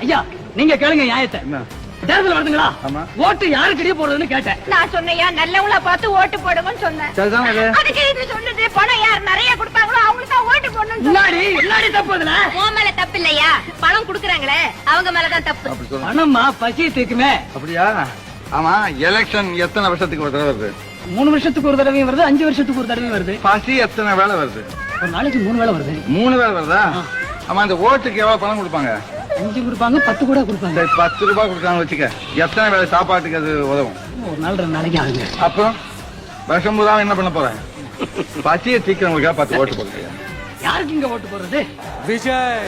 ஐயா நீங்க கேளுங்க நியாயத்தை. தேர்தல் வருதுங்களா? ஆமா. ஓட்டு யாருக்கிட்டே போடுறதுன்னு கேட்டேன். நான் சொன்னையா நல்லவங்களா பார்த்து ஓட்டு போடுங்கன்னு சொன்னேன். சரிதான் அது. அதுக்கு இது சொன்னது பணம் யார் நிறைய கொடுப்பாங்களோ அவங்களுக்கு தான் ஓட்டு போடணும்னு முன்னாடி எல்லாடி தப்பு அதுல. உன் மேல தப்பு இல்லையா? பணம் குடுக்குறாங்களே அவங்க மேலதான் தப்பு. அப்படி சொல்லுங்க. பணமா பசி தீக்குமே. அப்படியா? ஆமா, எலெக்ஷன் எத்தனை வருஷத்துக்கு ஒரு தடவை வருது? 3 வருஷத்துக்கு ஒரு தடவையும் வருது, 5 வருஷத்துக்கு ஒரு தடவையும் வருது. பசி எத்தனை வேலை வருது? ஒரு நாளைக்கு 3 வேளை வருது. 3 வேலை வருதா? ஆமா, அந்த ஓட்டுக்கு எவ்வளவு பணம் கொடுப்பாங்க? 5 கொடுப்பாங்க, 10 கூட கொடுப்பாங்க. சரி, 10 ரூபாய் கொடுத்தாங்க வச்சுக்க. எத்தனை வேலை சாப்பாட்டுக்கு அது உதவும்? ஒரு நாள் 2 நாளைக்கு ஆகுங்க. அப்புறம் வருஷம் பூரா என்ன பண்ண போறேன்? பசியை சீக்கிரம் 10 ஓட்டு போடுறீங்க. யாருக்கு இங்க ஓட்டு போடுறது? விஜய்